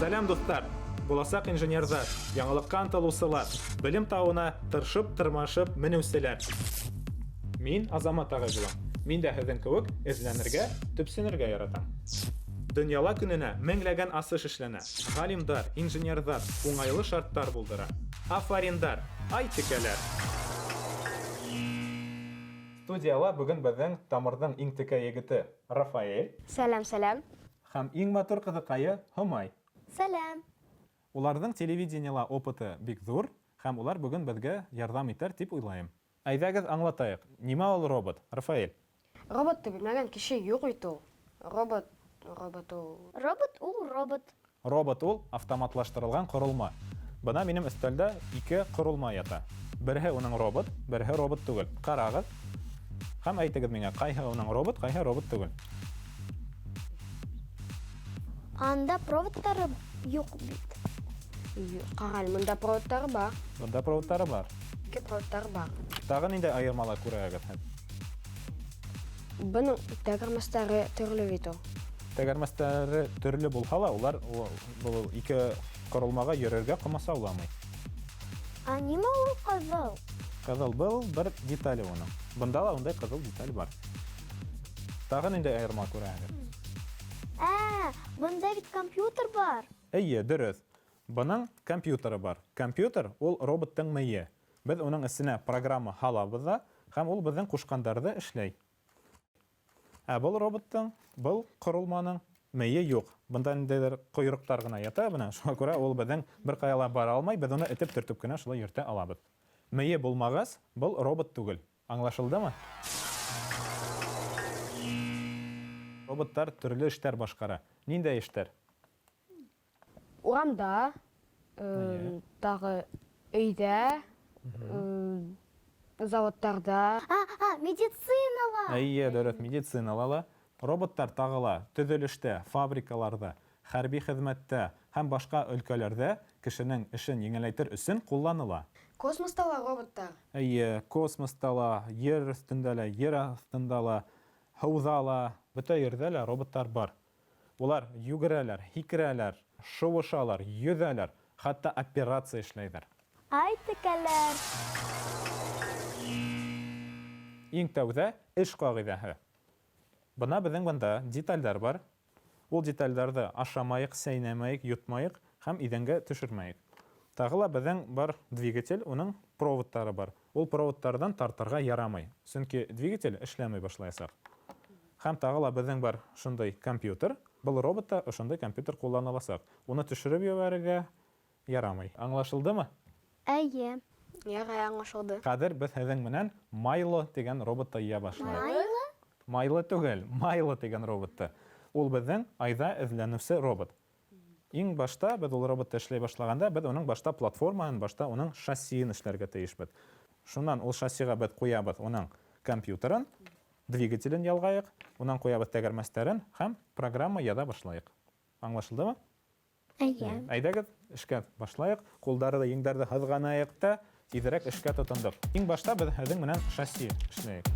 Сәлам достар, буласак инженерлар, яңалыкка ынтылучылар, белем тауына тыршып-тырмашып менүселәр. Мин Азамат агай булам. Мин дә һеҙҙең кеүек эҙләнергә, төпсөнөргә яратам. Дөньяла көнөнә меңләгән асыш эшләнә. Ғалимдар, инженерҙар уңайлы шарттар булдыра. Афариндар, ай текәләр. Студияла бүген беҙҙең тамырҙың иң текә егете Рафаэль. Сәләм. Һәм иң матур ҡыҙыҡайы Һомай. Сәләм. Уларҙың телевидениела опыты бик ҙур, һәм улар бүген беҙгә ярҙам итер тип уйлайым. Әйҙәгеҙ аңлатайыҡ. Нимә ул робот, Рафаэль? Роботты белмәгән кеше юҡ бит ул. Робот ул. Робот ул автоматлаштырылған ҡоролма. Бына минем өҫтәлдә ике ҡоролма ята. Береһе уның робот, береһе робот түгел. Ҡарағыҙ. Һәм әйтегеҙ миңә, ҡайһы уның робот, ҡайһы робот түгел. Анда проводтары юҡ бит. Ҡараль, мында проводтары бар. Бында проводтары бар. Ике проводтары бар. Тағы ниндәй айырмалар күрәһегеҙ? Бының тәгәрмәстәре төрлө бит ул. Тәгәрмәстәре төрлө булһа ла, улар был ике ҡоролмаға йөрөргә ҡамасауламай. А нимә ул ҡыҙыл? Ҡыҙыл был бер детале уның. Бында ла ундай ҡыҙыл деталь бар. Тағы ниндәй айырма күрәһегеҙ? Бында бит компьютер бар. Эйе, дөрөҫ. Бының компьютеры бар. Компьютер ул роботтың мейе. Беҙ уның эсенә программа һалабыҙ ҙа, һәм ул беҙҙең ҡушҡандарҙы эшләй. Ә был роботтың, был ҡоролманың мейе юҡ. Бында ниндәйҙер ҡойроҡтар ғына ята бына. Шуға күрә ул беҙҙең бер ҡайла бара алмай, беҙ уны этеп төртөп кенә шулай йөртә алабыҙ. Мейе булмағас, был робот түгел. Аңлашылдымы? Роботтар төрлө эштәр башҡара. Ниндәй эштәр? Урамда, тағы өйҙә, заводтарда. Медицинала. Әйе, дөрөҫ, медицинала ла. Роботтар тағы ла төҙөлөштә, фабрикаларҙа, хәрби хеҙмәттә һәм башҡа өлкәләрҙә кешенең эшен еңеләйтер өсөн ҡулланыла. Космоста ла роботтар. Әйе, космоста ла, ер өҫтөндә лә, ер аҫтында ла, һыуҙа ла, бөтә ерҙә лә роботтар бар. Улар йүгерәләр, һикерәләр, шыуышалар, йөҙәләр, хатта операция эшләйҙәр. Ай текәләр. Иң тәүҙә эш ҡағиҙәһе. Бына беҙҙең бында детальдәр бар. Ул детальдәрҙе ашамайыҡ, сәйнәмәйек, йотмайыҡ һәм иҙәнгә төшөрмәйек. Тағы ла беҙҙең бар двигатель, уның проводтары бар. Ул проводтарҙан тартырға ярамай, сөнки двигатель эшләмәй башлаясаҡ. Һәм тағы ла беҙҙең бар шундай компьютер. Был роботта ошондай компьютер ҡулланыласаҡ. Уны төшөрөп ебәрергә ярамай. Аңлашылдымы? Әйе. Ярай, аңлашылды. Хәҙер беҙ һеҙҙең менән Майло тигән роботта йыя башлайыҡ. Майло түгел, Майло тигән роботты. Ул беҙҙең айҙа эҙләнеүсе робот. Иң башта беҙ ул роботты эшләй башлағанда, беҙ уның башта платформаһын, башта уның шассиын эшләргә тейешбеҙ. Шунан ул шассиға беҙ ҡуябыҙ уның компьютерын, двигателен ялғайыҡ, унан ҡуябыҙ тәгәрмәстәрен һәм программа яҙа башлайыҡ. Аңлашылдымы? Әйе. Әйҙәгеҙ, эшкә башлайыҡ. Ҡулдарҙы, еңдәрҙе һыҙғанайыҡ та тиҙерәк эшкә тотондоҡ. Иң башта беҙ һеҙҙең менән шасси эшләйек.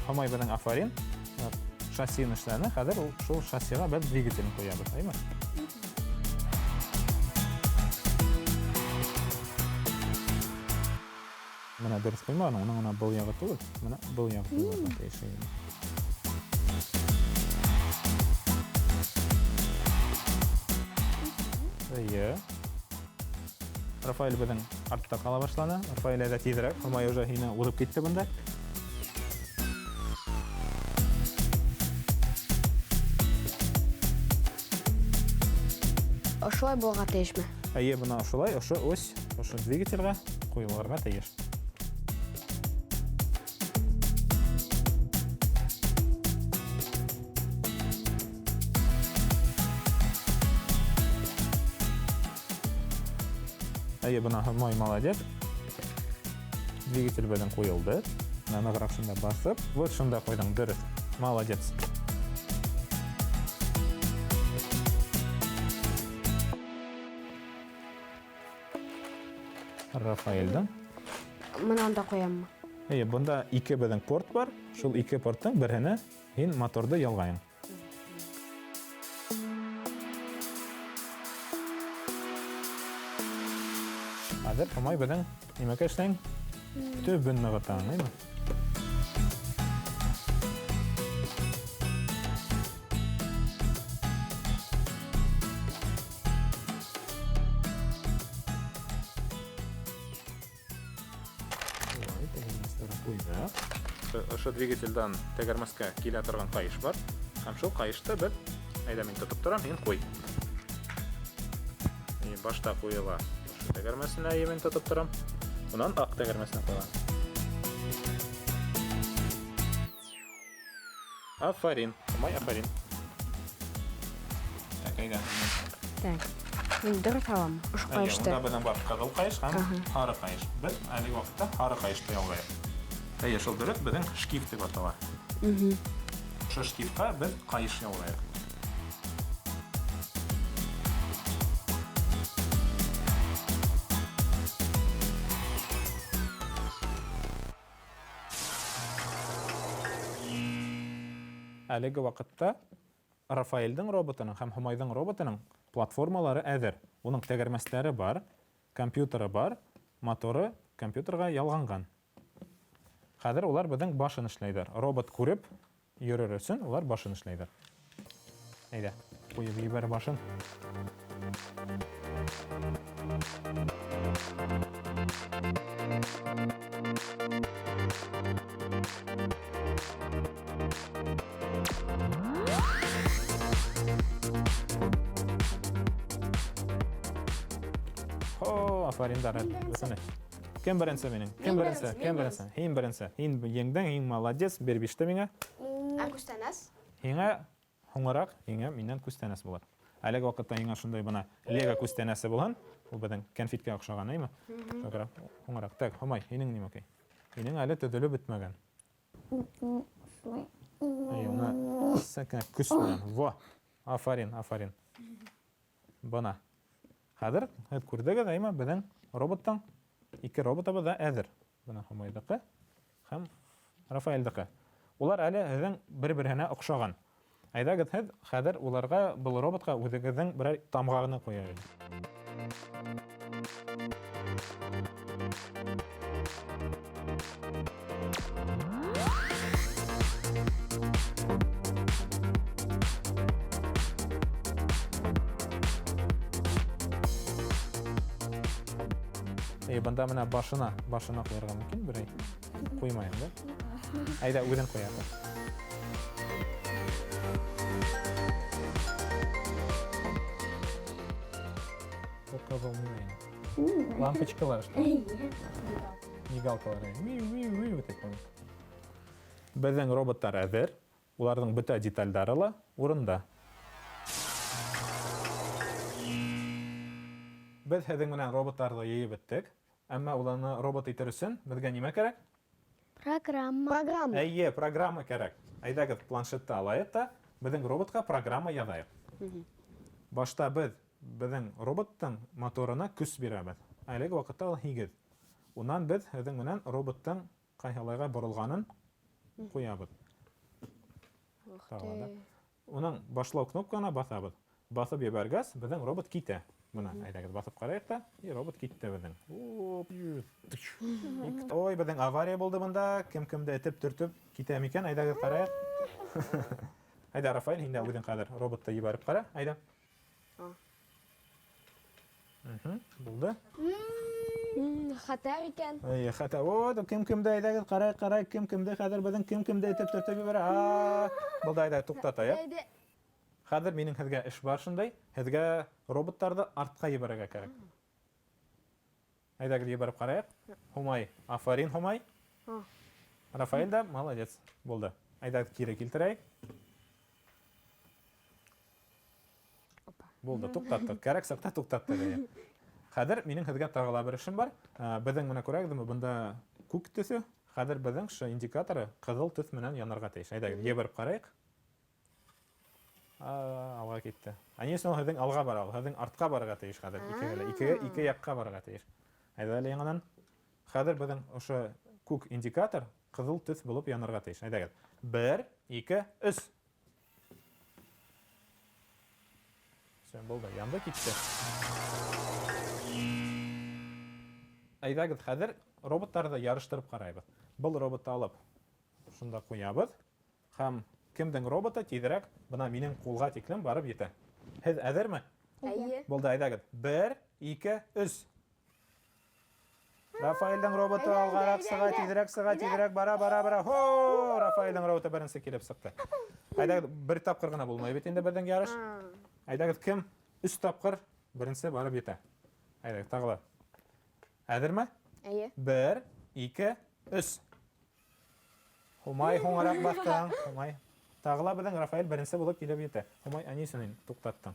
Һомай беҙҙең Афарин шассиын эшләне. Хәҙер ул шул шассиға беҙ двигателен ҡуябыҙ, әйме? Менә дөрөҫ ҡуймағын, уның был яғы түгел, менә был яғы ҡуйылырға тейеш. Эйе. Рафаэль беҙҙең артта ҡала башланы. Рафаэль әйҙә тиҙерәк, Һомай уже һине уҙып китте бында. Шулай булга тиешме? Әйе, бына шулай, ошо ось, ошо двигательгә куелырга тиеш. Әйе, бына мой молодец. Двигатель белән куелды. Награк шунда басып, вот шунда куйдың, дөрес. Молодец. Рафаэльдән. Мынаны да кояммы? Әйе, бunda 2 безнең порт бар. Шул 2 порттың беренә һин моторды ялгайың. Хәзер Хамай безнең нимәгә эшләң? Төбен ныгытаң, әйме? Ошо двигательдән тәгәрмәскә килә торган кайыш бар. Һәм шул кайышты бер әйдә мин тотып торам, һин куй. Башта куела. Ошо тәгәрмәсенә мин тотып торам. Унан ак тәгәрмәсенә куела. Афарин. Май афарин. Так, әйдә. Так. Мин дөрес аламмы? Ошо Унда кайышты. безнең бар кызыл кайыш һәм һары кайыш. Без әлеге вакытта һары кайышты ялгайбыз. Әйе, шул дөрес безнең шкиф дип атала. Ошо шкифка без кайыш ялгайбыз. Әлеге вакытта Рафаэльдең роботының һәм Хамайдың роботының платформалары әзер. Уның тәгәрмәсләре бар, компьютеры бар, моторы компьютерга ялганган. Хәзер улар безнең башын эшләйдер. Робот күреп йөрер өчен улар башын эшләйдер. Әйдә, куеп җибәр башын. Афарин дара. Кем беренче минең? Кем беренче? Кем беренче? Һин беренче. Һин еңдең, һин молодец, бер биште миңа. Акустанас? Һиңа хуңарак, һиңа миннән күстәнәс булыр. Әлеге вакытта һиңа шундай бына лего күстәнәсе булган, ул безнең конфеткә охшаган, әйме? Шуграк, хуңарак. Так, Хамай, һинең нимәкәй? Һинең әле төзелеп бетмәгән. Ана сәкә күстән. Во. Афарин, афарин. Бана. Хәзер һәм күрдегез, әйме, безнең роботтан 2 роботыбыз да әзер. Бына Хамайдыкы һәм Рафаэльдыкы. Улар әле һезнең бер-беренә охшаган. Әйдәгез һез хәзер уларга бу роботка үзегезнең берәр тамгагын куягыз. Бында менә башына куярга мөмкин берәй. Куймайым да. Әйдә, үзен куябыз. Показал мне. Лампочкалар что? Мигалкалар. Вот такой. Безнең роботтар әзер. Уларның бөтә детальдары ла урында. Без һезнең менән роботларны йыйып беттек. Әмма уларны робот итер өчен безгә нимә кирәк? Программа. Әйе, программа кирәк. Әйдәгез планшетта алайык та безнең роботка программа язайык. Башта без безнең роботтан моторына көс бирәбез. Әлеге вакытта ул һигез. Уннан без һезнең менән роботтан кайһылайга борылганын куябыз. Уның башлау кнопканы басабыз. Басып ебәргәс, безнең робот китә. Бuna әйдәгез басып карыйк та, робот китте безнең. Ой, безнең авария булды монда. Кем-кемдә этеп төртеп китә микән? Әйдәгез карыйк. Әйдә, Рафаэль, инде үзең хәзер роботта ебәреп кара. Әйдә. Булды. Хәтәр икән. Әйе, хәтәр. О, кем-кемдә әйдәгез карыйк, кем-кемдә хәзер безнең кем-кемдә этеп төртеп ебәрә. Булды, әйдә, туктата, я. Хәзер минең һеҙгә эш бар шундай. Һеҙгә роботтарҙы артҡа ебәрергә кәрәк. Әйҙәгеҙ ебәреп ҡарайыҡ. Һумай, афарин Һумай. Рафаэль да молодец булды. Әйҙәгеҙ кире килтерәйек. Булды, туҡтаттыҡ. Кәрәк саҡта туҡтаттыҡ. Хәҙер минең һеҙгә тағы ла бер эшем бар. Беҙҙең менә күрәгеҙме, бында күк төҫө. Хәҙер беҙҙең ш индикаторы ҡыҙыл төҫ менән янырға тейеш. Әйҙәгеҙ ебәреп ҡарайыҡ. Алға китте. Ни өсөн һеҙҙең алға бара ул? Һеҙҙең артҡа барырға тейеш хәҙер. Ике яҡҡа барырға тейеш. Әйҙә әле яңынан. Хәҙер беҙҙең ошо күк индикатор ҡыҙыл төҫ булып янырға тейеш. Әйҙәгеҙ. 1, 2, 3. Все, булды. Янды, китте. Әйҙәгеҙ, хәҙер роботтарҙы ярыштырып ҡарайбыҙ. Был роботты алып, шунда ҡуябыҙ. Һәм кемдең роботы тиҙерәк бына минең ҡулға тиклем барып етә. Һеҙ әҙерме? Әйе. Булды, әйҙәгеҙ. 1, 2, 3. Рафаэльдең роботы алғараҡ сыға, тиҙерәк бара. Хо! Рафаэльдең роботы беренсе килеп сыҡты. Әйҙәгеҙ, бер тапҡыр ғына булмай бит инде беҙҙең ярыш. Әйҙәгеҙ, кем 3 тапҡыр беренсе барып етә. Әйҙәгеҙ, тағы. Әҙерме? Әйе. 1, 2, 3. Һумай, һуңыраҡ баҫтың. Һумай. Тағы беҙҙең Рафаэль беренсе булып килеп етә. Һумай, ни өсөн туҡтаттың?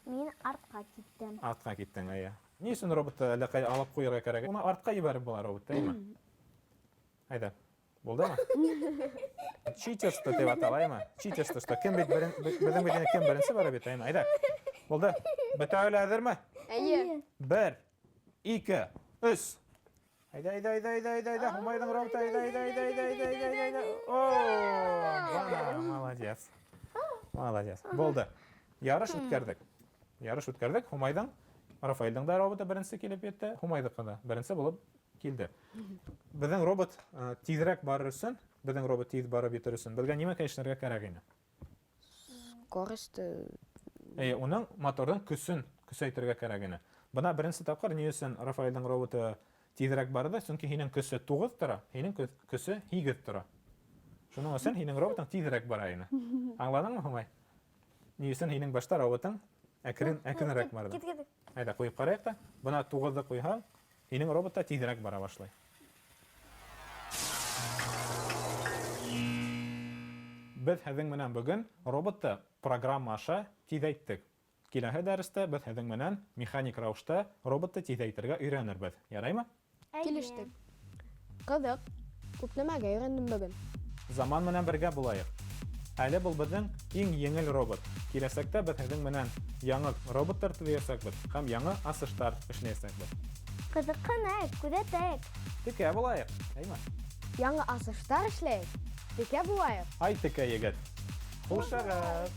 Мин артҡа киттем. Артҡа киттең, әйе. Ни өсөн роботты әллә алып ҡуйырға кәрәк? Уны артҡа ебәреп була робот, әйме? Әйҙә. Булдымы? Читерство деп аталаймы? Читерство. Кем бит беҙҙең бит кем беренсе барып ете, әйме? Әйҙә. Булды. Бөтәһе лә әҙерме? Әйе. 1, 2, 3. Әйҙә. Һумайҙың роботы, әйҙә. О, молодец. Булды. Ярыш үткәрҙек. Һумайҙың, Рафаэльдең дә роботы беренсе килеп етте. Һумайҙыҡы да беренсе булып килде. Беҙҙең робот тиҙерәк барыр өсөн, беҙҙең робот тиҙ барып етер өсөн, беҙгә нимә эшләргә кәрәк ине? Скоросты. Уның моторҙың көсөн көсәйтергә кәрәк ине. Бына беренсе тапҡыр ни өсөн Рафаэльдең роботы тиҙерәк барҙы? Сөнки һинең көсө 9 тора, һинең көсө 8 тора. Шуның өсөн һинең роботың тиҙерәк бара ине. Аңланыңмы, Һумай? Ни өсөн һинең башта роботың әкренерәк барҙы? Кит. Әйҙә, ҡуйып ҡарайыҡ та. Бына 9-ды ҡуйһаң, һинең робот та тиҙерәк бара башлай. Беҙ һеҙҙең менән бөгөн роботты программа аша тиҙәйттек. Киләһе дәрестә беҙ һеҙҙең менән механик рәүештә роботты тиҙәйтергә өйрәнербеҙ. Яраймы? Килештек. Ҡыҙыҡ. Күп нәмәгә өйрәндем бөгөн. Заман менән бергә булайыҡ. Әле был беҙҙең иң еңел робот. Киләсәктә беҙ һеҙҙең менән яңы роботтар төҙөйәсәкбеҙ һәм яңы асыштар эшләйәсәкбеҙ. Ҡыҙыҡһынайыҡ, күҙәтәйек. Текә булайыҡ, әйме? Яңы асыштар эшләйек. Текә булайыҡ. Ай, текә егет. Ҡул сәғәт.